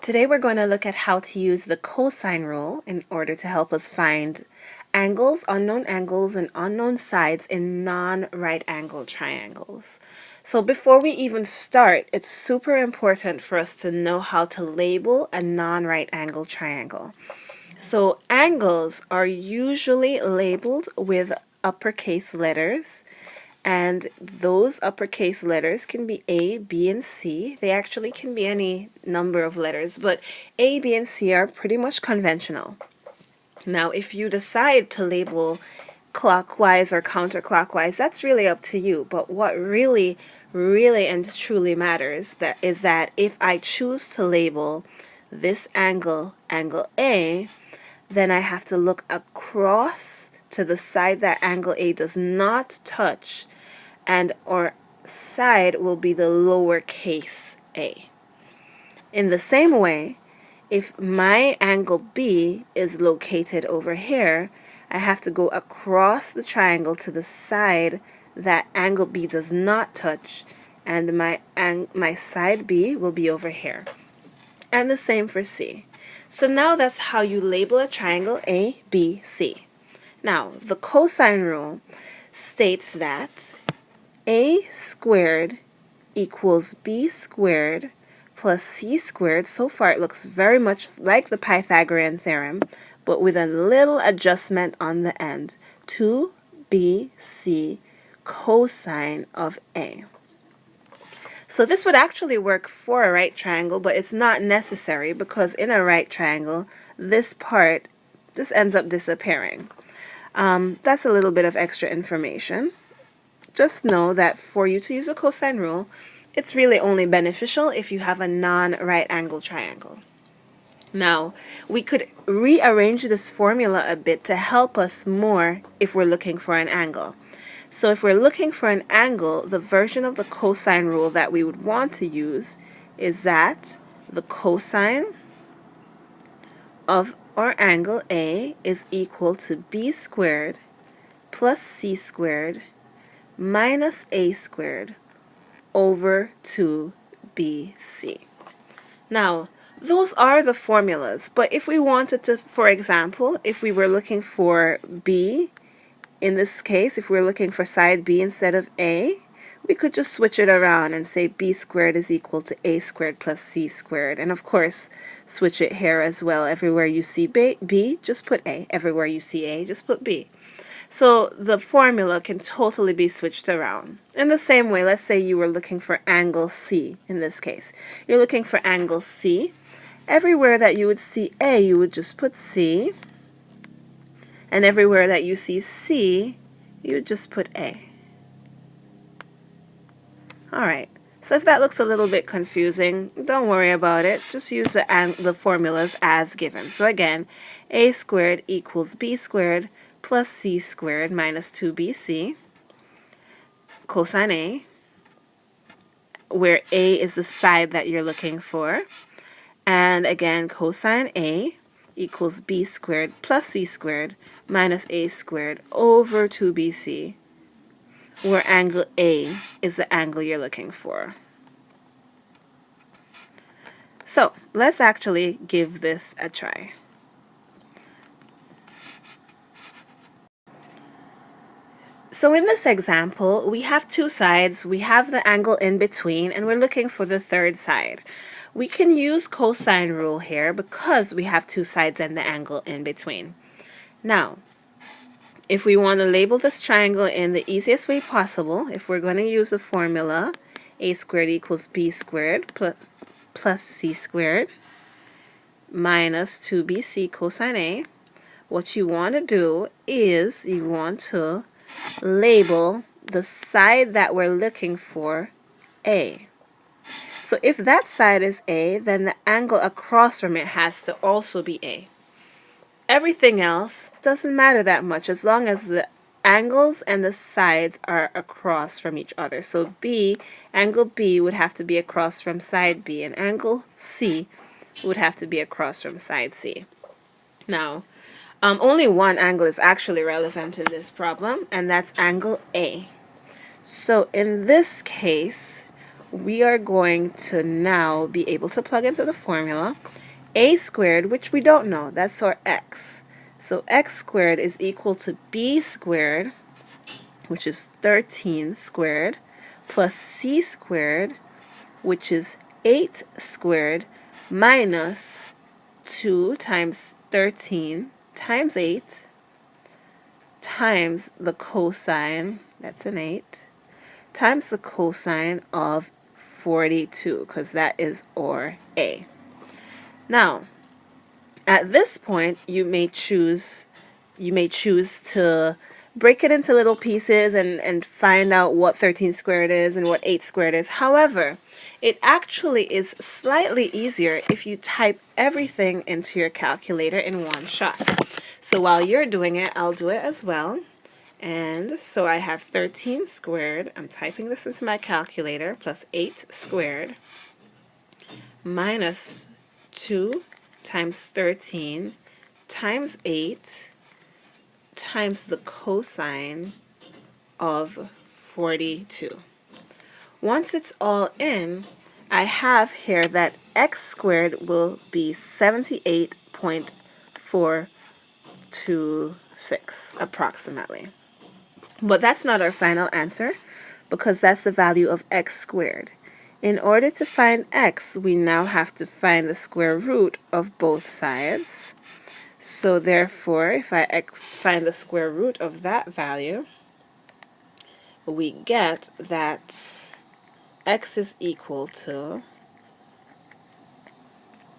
Today we're going to look at how to use the cosine rule in order to help us find angles, and unknown sides in non-right angle triangles. So before we even start, it's super important for us to know how to label a non-right angle triangle. So angles are usually labeled with uppercase letters, and those uppercase letters can be A, B, and C. They actually can be any number of letters, but A, B, and C are pretty much conventional. Now, if you decide to label clockwise or counterclockwise, that's really up to you. But what really, and truly matters is that if I choose to label this angle, angle A, then I have to look across to the side that angle A does not touch, and our side will be the lowercase a. In the same way, if my angle B is located over here, I have to go across the triangle to the side that angle B does not touch, and my side B will be over here. And the same for C. So now that's how you label a triangle A, B, C. Now, the cosine rule states that A squared equals B squared plus C squared. So far it looks very much like the Pythagorean theorem, but with a little adjustment on the end. 2BC cosine of A. So this would actually work for a right triangle, but it's not necessary because in a right triangle, this part just ends up disappearing. That's a little bit of extra information. Just know that for you to use a cosine rule, it's really only beneficial if you have a non-right angle triangle. Now, we could rearrange this formula a bit to help us more if we're looking for an angle. So if we're looking for an angle, the version of the cosine rule that we would want to use is that the cosine of our angle A is equal to B squared plus C squared minus A squared over 2BC. Now, those are the formulas, but if we wanted to, for example, if we were looking for B, in this case, if we're looking for side B instead of A, we could just switch it around and say B squared is equal to A squared plus C squared. And of course, switch it here as well. Everywhere you see B, just put A. Everywhere you see A, just put B. So the formula can totally be switched around. In the same way, let's say you were looking for angle C in this case. You're looking for angle C. Everywhere that you would see A, you would just put C. And everywhere that you see C, you would just put A. Alright, so if that looks a little bit confusing, don't worry about it. Just use the formulas as given. So again, A squared equals B squared plus C squared minus 2BC, cosine A, where A is the side that you're looking for. And again, cosine A equals B squared plus C squared minus A squared over 2BC, where angle A is the angle you're looking for. So let's actually give this a try. So in this example, we have two sides, we have the angle in between, and we're looking for the third side. We can use cosine rule here because we have two sides and the angle in between. Now, if we want to label this triangle in the easiest way possible, if we're going to use the formula A squared equals B squared plus C squared minus 2BC cosine A, what you want to do is you want to label the side that we're looking for A. So if that side is A, then the angle across from it has to also be A. Everything else doesn't matter that much as long as the angles and the sides are across from each other. So angle B would have to be across from side B, and angle C would have to be across from side C. Now, only one angle is actually relevant in this problem, and that's angle A. So in this case, we are going to now be able to plug into the formula. A squared, which we don't know, that's our x. So x squared is equal to b squared, which is 13 squared, plus c squared, which is 8 squared, minus 2 times 13 times 8 times the cosine, that's an 8, times the cosine of 42, because that is our a. Now, at this point, you may choose to break it into little pieces and find out what 13 squared is and what 8 squared is. However, it actually is slightly easier if you type everything into your calculator in one shot. So while you're doing it, I'll do it as well. And so I have 13 squared, I'm typing this into my calculator, plus 8 squared, minus 2 times 13 times 8 times the cosine of 42. Once it's all in, I have here that x squared will be 78.426 approximately. But that's not our final answer, because that's the value of x squared. In order to find x, we now have to find the square root of both sides. So therefore, if I find the square root of that value, we get that x is equal to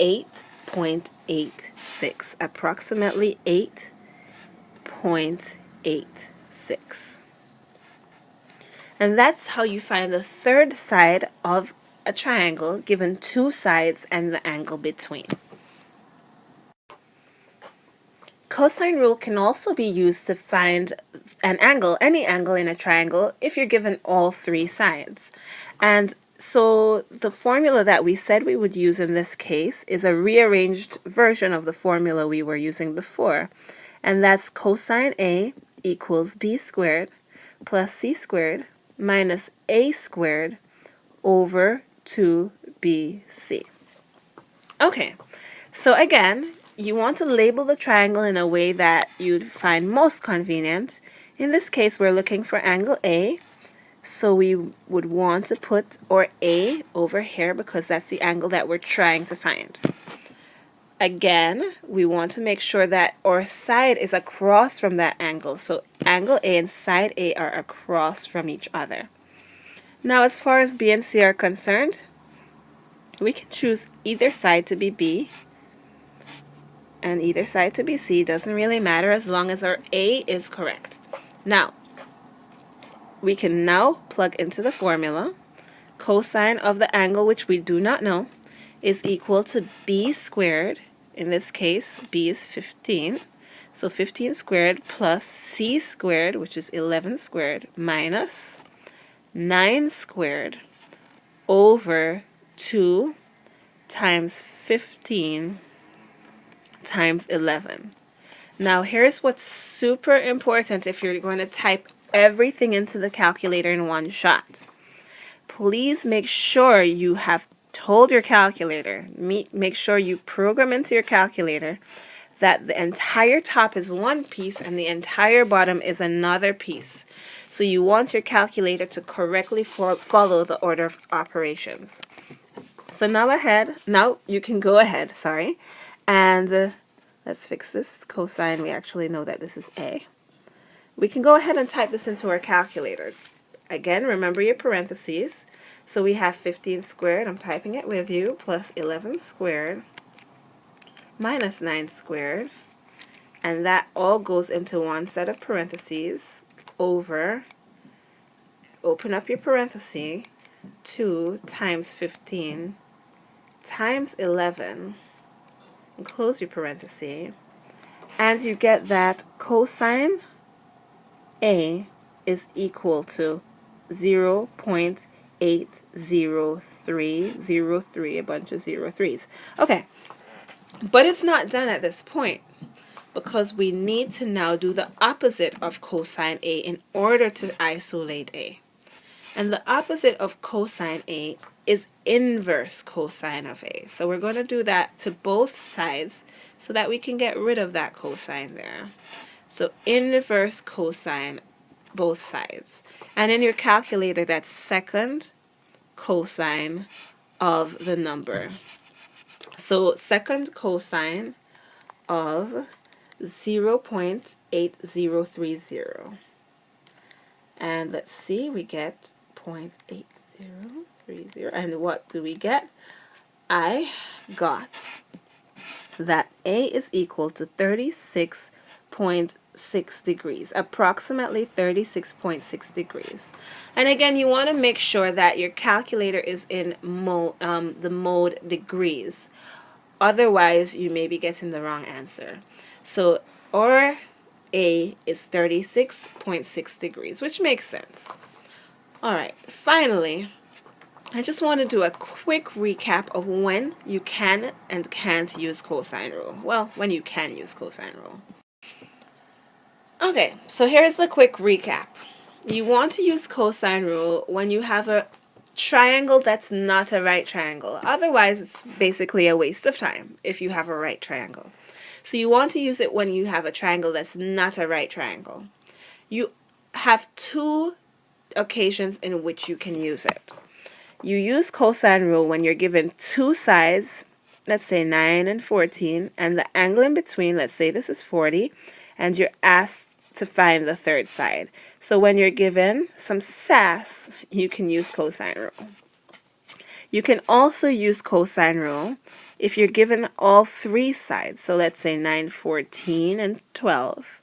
8.86, approximately 8.86. And that's how you find the third side of a triangle given two sides and the angle between. Cosine rule can also be used to find an angle, any angle in a triangle, if you're given all three sides. And so the formula that we said we would use in this case is a rearranged version of the formula we were using before. And that's cosine A equals b squared plus c squared minus a squared over 2bc. Okay, so again, you want to label the triangle in a way that you'd find most convenient. In this case, we're looking for angle A, so we would want to put our A over here because that's the angle that we're trying to find. Again, we want to make sure that our side is across from that angle. So angle A and side A are across from each other. Now, as far as B and C are concerned, we can choose either side to be B and either side to be C. Doesn't really matter as long as our A is correct. Now, we can now plug into the formula. Cosine of the angle, which we do not know, is equal to b squared. In this case, b is 15. So 15 squared plus c squared, which is 11 squared, minus 9 squared over 2 times 15 times 11. Now here's what's super important if you're going to type everything into the calculator in one shot. Please make sure you have told your calculator, make sure you program into your calculator that the entire top is one piece and the entire bottom is another piece. So you want your calculator to correctly follow the order of operations. So now you can go ahead, and let's fix this cosine. We actually know that this is A. We can go ahead and type this into our calculator. Again, remember your parentheses. So we have 15 squared, I'm typing it with you, plus 11 squared, minus 9 squared, and that all goes into one set of parentheses, over, open up your parenthesis, 2 times 15 times 11, and close your parenthesis, and you get that cosine A is equal to 0.80303, a bunch of 03s. Okay, but it's not done at this point because we need to now do the opposite of cosine A in order to isolate A. And the opposite of cosine A is inverse cosine of A. So we're going to do that to both sides so that we can get rid of that cosine there. So inverse cosine both sides. And in your calculator, that's second cosine of the number. So second cosine of 0.8030. And let's see, we get 0.8030. And what do we get? I got that A is equal to 36.6 degrees, approximately 36.6 degrees. And again, you want to make sure that your calculator is in the mode degrees. Otherwise, you may be getting the wrong answer. So, or A is 36.6 degrees, which makes sense. All right, finally, I just want to do a quick recap of when you can and can't use cosine rule. Well, when you can use cosine rule. Okay, so here's the quick recap. You want to use cosine rule when you have a triangle that's not a right triangle. Otherwise, it's basically a waste of time if you have a right triangle. So you want to use it when you have a triangle that's not a right triangle. You have two occasions in which you can use it. You use cosine rule when you're given two sides, let's say 9 and 14, and the angle in between, let's say this is 40, and you're asked to find the third side. So when you're given some sass, you can use cosine rule. You can also use cosine rule if you're given all three sides. So let's say 9, 14, and 12,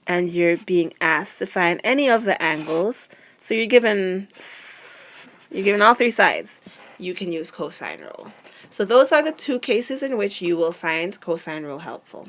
and you're being asked to find any of the angles. So you're given all three sides. You can use cosine rule. So those are the two cases in which you will find cosine rule helpful.